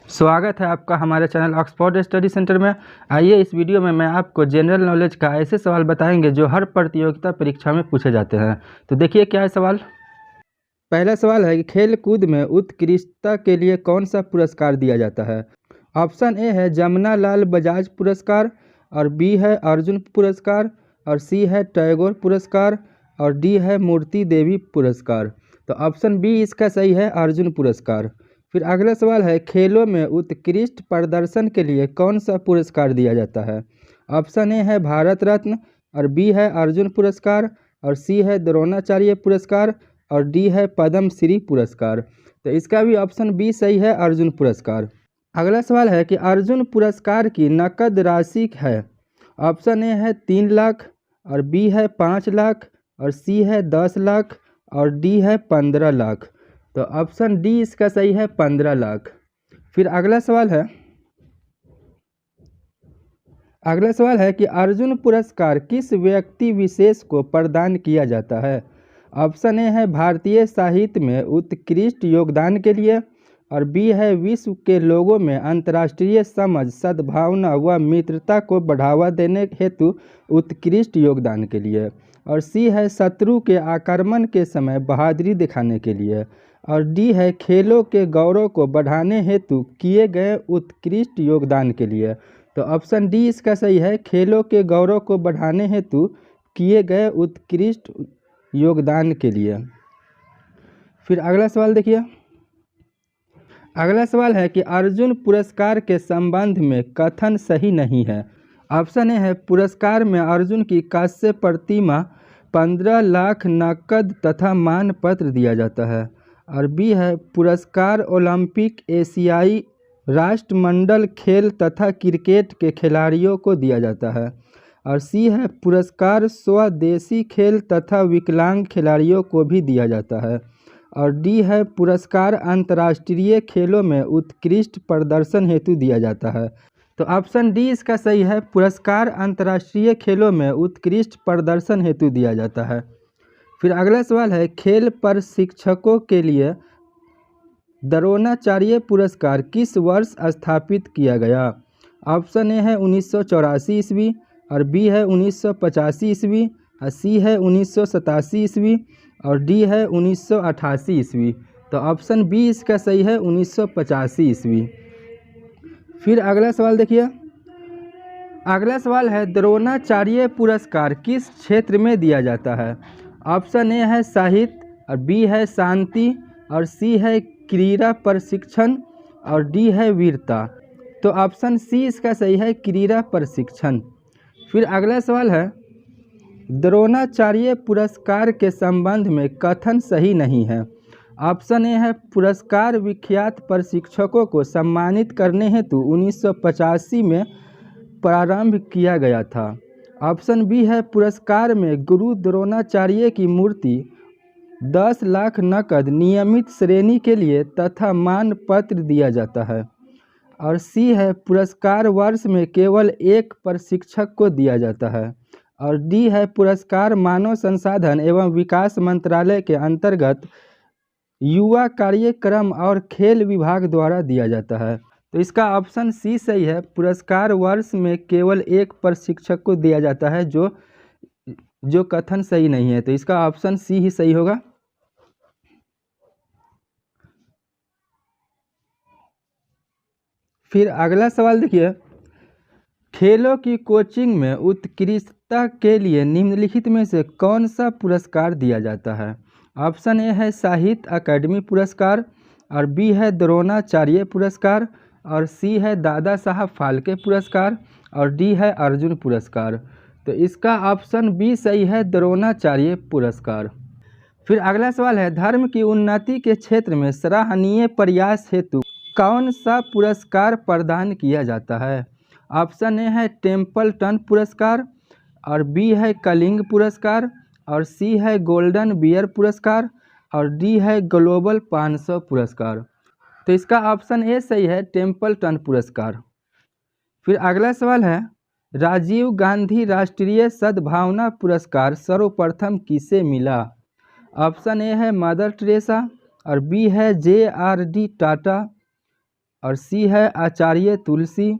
स्वागत है आपका हमारे चैनल ऑक्सफोर्ड स्टडी सेंटर में। आइए इस वीडियो में मैं आपको जनरल नॉलेज का ऐसे सवाल बताएंगे जो हर प्रतियोगिता परीक्षा में पूछे जाते हैं। तो देखिए क्या है सवाल। पहला सवाल है कि खेल कूद में उत्कृष्टता के लिए कौन सा पुरस्कार दिया जाता है। ऑप्शन ए है जमुना लाल बजाज पुरस्कार, और बी है अर्जुन पुरस्कार, और सी है टैगोर पुरस्कार, और डी है मूर्ति देवी पुरस्कार। तो ऑप्शन बी इसका सही है, अर्जुन पुरस्कार। फिर अगला सवाल है खेलों में उत्कृष्ट प्रदर्शन के लिए कौन सा पुरस्कार दिया जाता है। ऑप्शन ए है भारत रत्न, और बी है अर्जुन पुरस्कार, और सी है द्रोणाचार्य पुरस्कार, और डी है पद्म श्री पुरस्कार। तो इसका भी ऑप्शन बी सही है, अर्जुन पुरस्कार। अगला सवाल है कि अर्जुन पुरस्कार की नकद राशि है। ऑप्शन ए है 3 लाख, और बी है 5 लाख, और सी है 10 लाख, और डी है 15 लाख। तो ऑप्शन डी इसका सही है, 15 लाख। फिर अगला सवाल है कि अर्जुन पुरस्कार किस व्यक्ति विशेष को प्रदान किया जाता है। ऑप्शन ए है भारतीय साहित्य में उत्कृष्ट योगदान के लिए, और बी है विश्व के लोगों में अंतर्राष्ट्रीय समझ, सद्भावना व मित्रता को बढ़ावा देने हेतु उत्कृष्ट योगदान के लिए, और सी है शत्रु के आक्रमण के समय बहादुरी दिखाने के लिए, और डी है खेलों के गौरव को बढ़ाने हेतु किए गए उत्कृष्ट योगदान के लिए। तो ऑप्शन डी इसका सही है, खेलों के गौरव को बढ़ाने हेतु किए गए उत्कृष्ट योगदान के लिए। फिर अगला सवाल देखिए। अगला सवाल है कि अर्जुन पुरस्कार के संबंध में कथन सही नहीं है। ऑप्शन ए है पुरस्कार में अर्जुन की कांस्य प्रतिमा 15 लाख नकद तथा मान पत्र दिया जाता है, और बी है पुरस्कार ओलंपिक, एशियाई, राष्ट्रमंडल खेल तथा क्रिकेट के खिलाड़ियों को दिया जाता है, और सी है पुरस्कार स्वदेशी खेल तथा विकलांग खिलाड़ियों को भी दिया जाता है, और डी है पुरस्कार अंतर्राष्ट्रीय खेलों में उत्कृष्ट प्रदर्शन हेतु दिया जाता है। तो ऑप्शन डी इसका सही है, पुरस्कार अंतर्राष्ट्रीय खेलों में उत्कृष्ट प्रदर्शन हेतु दिया जाता है। फिर अगला सवाल है खेल प्रशिक्षकों के लिए द्रोणाचार्य पुरस्कार किस वर्ष स्थापित किया गया। ऑप्शन ए है 1984 ईस्वी, और बी है 1985 ईस्वी, और सी है 1987 ईस्वी, और डी है 1988 ईस्वी। तो ऑप्शन बी इसका सही है, 1985 ईस्वी। फिर अगला सवाल देखिए। अगला सवाल है द्रोणाचार्य पुरस्कार किस क्षेत्र में दिया जाता है। ऑप्शन ए है साहित्य, और बी है शांति, और सी है क्रीड़ा प्रशिक्षण, और डी है वीरता। तो ऑप्शन सी इसका सही है, क्रीड़ा प्रशिक्षण। फिर अगला सवाल है द्रोणाचार्य पुरस्कार के संबंध में कथन सही नहीं है। ऑप्शन ए है पुरस्कार विख्यात प्रशिक्षकों को सम्मानित करने हेतु 1985 में प्रारंभ किया गया था। ऑप्शन बी है पुरस्कार में गुरु द्रोणाचार्य की मूर्ति 10 लाख नकद नियमित श्रेणी के लिए तथा मान पत्र दिया जाता है, और सी है पुरस्कार वर्ष में केवल एक प्रशिक्षक को दिया जाता है, और डी है पुरस्कार मानव संसाधन एवं विकास मंत्रालय के अंतर्गत युवा कार्यक्रम और खेल विभाग द्वारा दिया जाता है। तो इसका ऑप्शन सी सही है, पुरस्कार वर्ष में केवल एक प्रशिक्षक को दिया जाता है, जो कथन सही नहीं है। तो इसका ऑप्शन सी ही सही होगा। फिर अगला सवाल देखिए। खेलों की कोचिंग में उत्कृष्टता के लिए निम्नलिखित में से कौन सा पुरस्कार दिया जाता है। ऑप्शन ए है साहित्य अकादमी पुरस्कार, और बी है द्रोणाचार्य पुरस्कार, और सी है दादा साहब फाल्के पुरस्कार, और डी है अर्जुन पुरस्कार। तो इसका ऑप्शन बी सही है, द्रोणाचार्य पुरस्कार। फिर अगला सवाल है धर्म की उन्नति के क्षेत्र में सराहनीय प्रयास हेतु कौन सा पुरस्कार प्रदान किया जाता है। ऑप्शन ए है टेम्पल्टन पुरस्कार, और बी है कलिंग पुरस्कार, और सी है गोल्डन बियर पुरस्कार, और डी है ग्लोबल 500 पुरस्कार। तो इसका ऑप्शन ए सही है, टेम्पल्टन पुरस्कार। फिर अगला सवाल है राजीव गांधी राष्ट्रीय सद्भावना पुरस्कार सर्वप्रथम किसे मिला। ऑप्शन ए है मदर टेरेसा, और बी है JRD टाटा, और सी है आचार्य तुलसी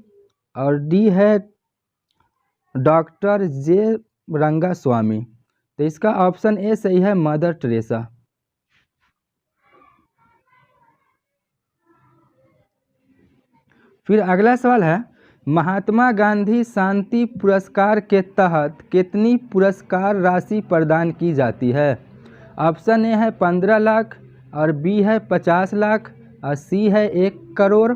और डी है डॉक्टर जे रंगास्वामी। तो इसका ऑप्शन ए सही है, मदर टेरेसा। फिर अगला सवाल है, महात्मा गांधी शांति पुरस्कार के तहत कितनी पुरस्कार राशि प्रदान की जाती है? ऑप्शन ए है 15 लाख और बी है 50 लाख और सी है 1 करोड़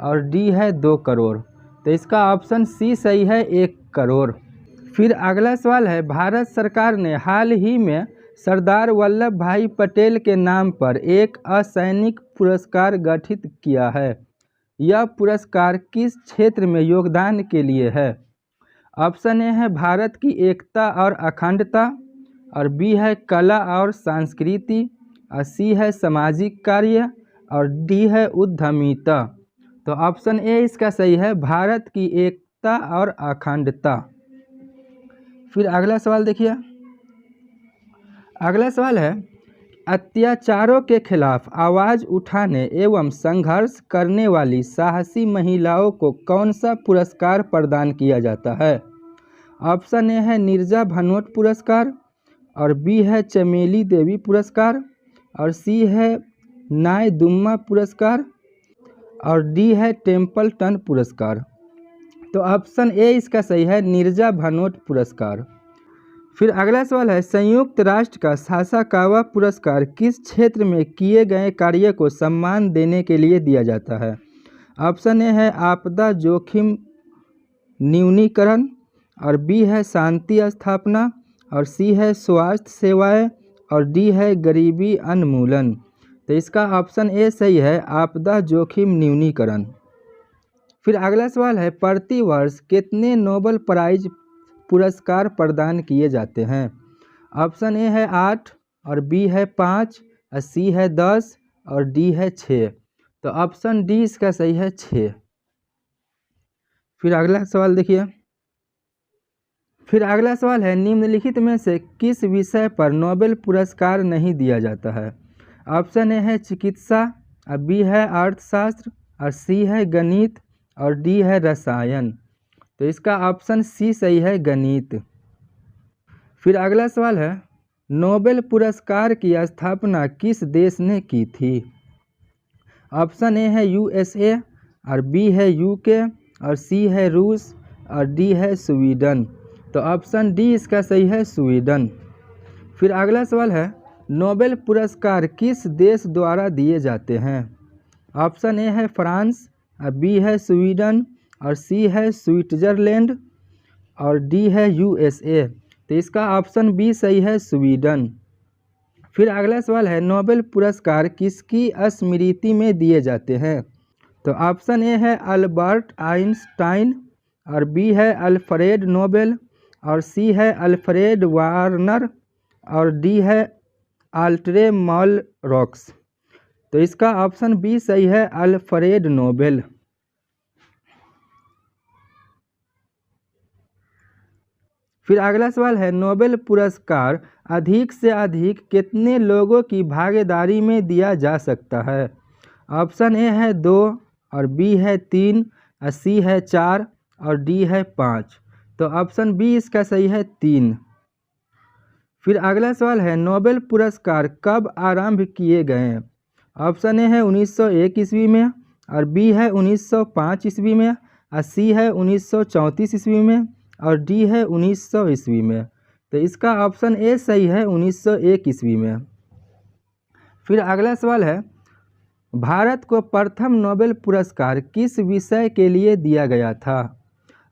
और डी है 2 करोड़। तो इसका ऑप्शन सी सही है, 1 करोड़। फिर अगला सवाल है, भारत सरकार ने हाल ही में सरदार वल्लभ भाई पटेल के नाम पर एक असैनिक पुरस्कार गठित किया है। यह पुरस्कार किस क्षेत्र में योगदान के लिए है? ऑप्शन ए है भारत की एकता और अखंडता और बी है कला और संस्कृति और सी है सामाजिक कार्य और डी है उद्यमिता। तो ऑप्शन ए इसका सही है, भारत की एकता और अखंडता। फिर अगला सवाल देखिए, अगला सवाल है, अत्याचारों के खिलाफ आवाज़ उठाने एवं संघर्ष करने वाली साहसी महिलाओं को कौन सा पुरस्कार प्रदान किया जाता है? ऑप्शन ए है नीरजा भनोट पुरस्कार और बी है चमेली देवी पुरस्कार और सी है नाय दुम्मा पुरस्कार और डी है टेम्पल्टन पुरस्कार। तो ऑप्शन ए इसका सही है, नीरजा भनोट पुरस्कार। फिर अगला सवाल है, संयुक्त राष्ट्र का सासाकावा पुरस्कार किस क्षेत्र में किए गए कार्य को सम्मान देने के लिए दिया जाता है? ऑप्शन ए है आपदा जोखिम न्यूनीकरण और बी है शांति स्थापना और सी है स्वास्थ्य सेवाएं और डी है गरीबी उन्मूलन। तो इसका ऑप्शन ए सही है, आपदा जोखिम न्यूनीकरण। फिर अगला सवाल है, प्रतिवर्ष कितने नोबेल प्राइज पुरस्कार प्रदान किए जाते हैं? ऑप्शन ए है 8 और बी है 5 और सी है 10 और डी है 6। तो ऑप्शन डी इसका सही है, 6। फिर अगला सवाल देखिए, फिर अगला सवाल है, निम्नलिखित में से किस विषय पर नोबेल पुरस्कार नहीं दिया जाता है? ऑप्शन ए है चिकित्सा और बी है अर्थशास्त्र और सी है गणित और डी है रसायन। तो इसका ऑप्शन सी सही है, गणित। फिर अगला सवाल है, नोबेल पुरस्कार की स्थापना किस देश ने की थी? ऑप्शन ए है यूएसए और बी है यूके और सी है रूस और डी है स्वीडन। तो ऑप्शन डी इसका सही है, स्वीडन। फिर अगला सवाल है, नोबेल पुरस्कार किस देश द्वारा दिए जाते हैं? ऑप्शन ए है फ्रांस और बी है स्वीडन और सी है स्विट्जरलैंड और डी है यूएसए। तो इसका ऑप्शन बी सही है, स्वीडन। फिर अगला सवाल है, नोबेल पुरस्कार किसकी स्मृति में दिए जाते हैं? तो ऑप्शन ए है अल्बर्ट आइंस्टाइन और बी है अल्फ्रेड नोबेल और सी है अल्फ्रेड वार्नर और डी है आल्ट्रे मॉलरॉक्स। तो इसका ऑप्शन बी सही है, अल्फ्रेड नोबेल। फिर अगला सवाल है, नोबेल पुरस्कार अधिक से अधिक कितने लोगों की भागीदारी में दिया जा सकता है? ऑप्शन ए है 2 और बी है 3 और सी है 4 और डी है 5। तो ऑप्शन बी इसका सही है, 3। फिर अगला सवाल है, नोबेल पुरस्कार कब आरंभ किए गए? ऑप्शन ए है 1901 ईस्वी में और बी है 1905 ईस्वी में और सी है 1934 ईस्वी में और डी है 1900 ईस्वी में। तो इसका ऑप्शन ए सही है, 1901 ईस्वी में। फिर अगला सवाल है, भारत को प्रथम नोबेल पुरस्कार किस विषय के लिए दिया गया था?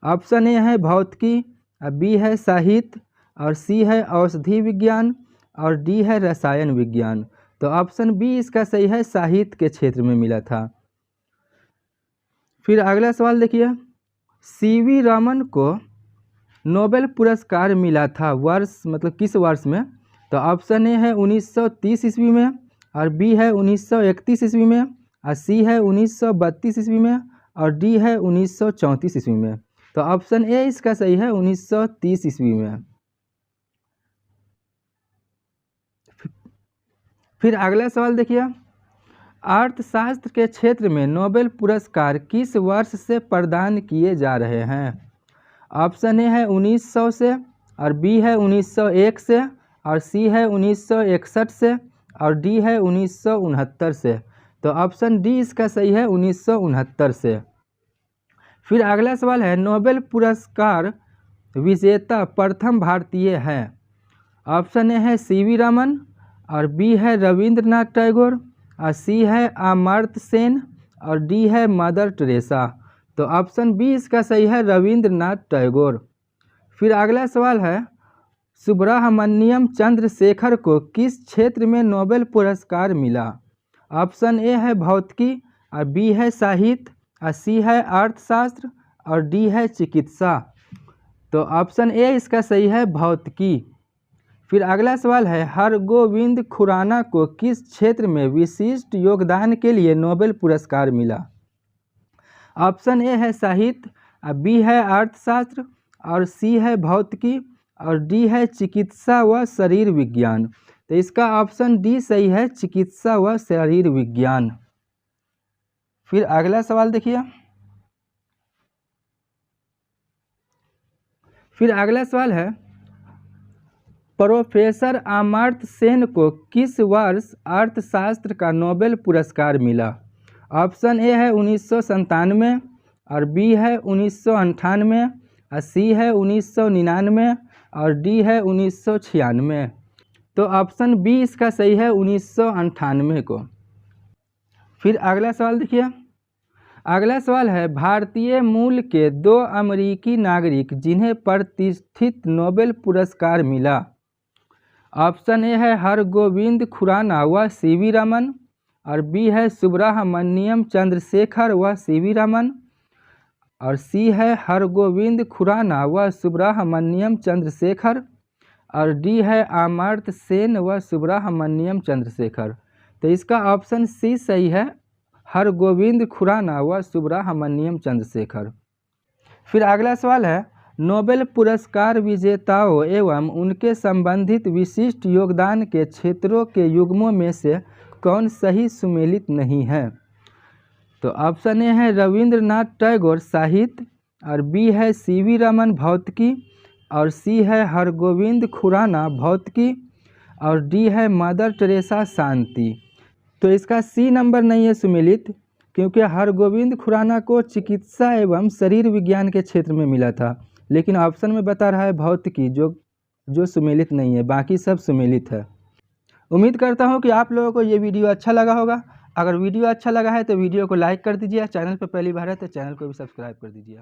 ऑप्शन ए है भौतिकी और बी है साहित्य और सी है औषधि विज्ञान और डी है रसायन विज्ञान। तो ऑप्शन बी इसका सही है, साहित्य के क्षेत्र में मिला था। फिर अगला सवाल देखिए, सीवी रमन को नोबेल पुरस्कार मिला था वर्ष मतलब किस वर्ष में? तो ऑप्शन ए है 1930 ईस्वी में और बी है 1931 ईस्वी में और सी है 1932 ईस्वी में और डी है 1934 ईस्वी में। तो ऑप्शन ए इसका सही है, 1930 ईस्वी में। फिर अगला सवाल देखिए, अर्थशास्त्र के क्षेत्र में नोबेल पुरस्कार किस वर्ष से प्रदान किए जा रहे हैं? ऑप्शन ए है 1900 से, और बी है 1901 से, और सी है 1961 से, और डी है 1969 से। तो ऑप्शन डी इसका सही है, 1969 से। फिर अगला सवाल है, नोबेल पुरस्कार विजेता प्रथम भारतीय है? ऑप्शन ए है सीवी रमन, और बी है रविंद्रनाथ टैगोर, और सी है अमर्त्य सेन, और डी है मदर टेरेसा। तो ऑप्शन बी इसका सही है, रविंद्रनाथ टैगोर। फिर अगला सवाल है, सुब्रमण्यम चंद्रशेखर को किस क्षेत्र में नोबेल पुरस्कार मिला? ऑप्शन ए है भौतिकी, और बी है साहित्य, और सी है अर्थशास्त्र, और डी है चिकित्सा। तो ऑप्शन ए इसका सही है, भौतिकी। फिर अगला सवाल है, हरगोविंद खुराना को किस क्षेत्र में विशिष्ट योगदान के लिए नोबेल पुरस्कार मिला? ऑप्शन ए है साहित्य, और बी है अर्थशास्त्र, और सी है भौतिकी, और डी है चिकित्सा व शरीर विज्ञान। तो इसका ऑप्शन डी सही है, चिकित्सा व शरीर विज्ञान। फिर अगला सवाल देखिए। फिर अगला सवाल है, प्रोफेसर अमर्त्य सेन को किस वर्ष अर्थशास्त्र का नोबेल पुरस्कार मिला? ऑप्शन ए है 1997, और बी है 1998, और सी है 1999, और डी है 1996। तो ऑप्शन बी इसका सही है, 1998 को। फिर अगला सवाल देखिए। अगला सवाल है, भारतीय मूल के 2 अमेरिकी नागरिक जिन्हें प्रतिष्ठित नोबेल पुरस्कार मिला? ऑप्शन ए है हरगोविंद खुराना व सीवी रमन, और बी है सुब्रमण्यम चंद्रशेखर व सीवी रमन, और सी है हरगोविंद खुराना व सुब्रमण्यम चंद्रशेखर, और डी है अमर्त्य सेन व सुब्रमण्यम चंद्रशेखर। तो इसका ऑप्शन सी सही है, हरगोविंद खुराना व सुब्रमण्यम चंद्रशेखर। फिर अगला सवाल है, नोबेल पुरस्कार विजेताओं एवं उनके संबंधित विशिष्ट योगदान के क्षेत्रों के युग्मों में से कौन सही सुमेलित नहीं है? तो ऑप्शन ए है रविंद्रनाथ टैगोर साहित्य, और बी है सीवी रमन भौतिकी, और सी है हरगोविंद खुराना भौतिकी, और डी है मदर टेरेसा शांति। तो इसका सी नंबर नहीं है सुमेलित, क्योंकि हरगोविंद खुराना को चिकित्सा एवं शरीर विज्ञान के क्षेत्र में मिला था, लेकिन ऑप्शन में बता रहा है भौतिकी, जो सुमेलित नहीं है, बाकी सब सुमेलित है। उम्मीद करता हूँ कि आप लोगों को ये वीडियो अच्छा लगा होगा। अगर वीडियो अच्छा लगा है तो वीडियो को लाइक कर दीजिए, चैनल पर पहली बार है तो चैनल को भी सब्सक्राइब कर दीजिए।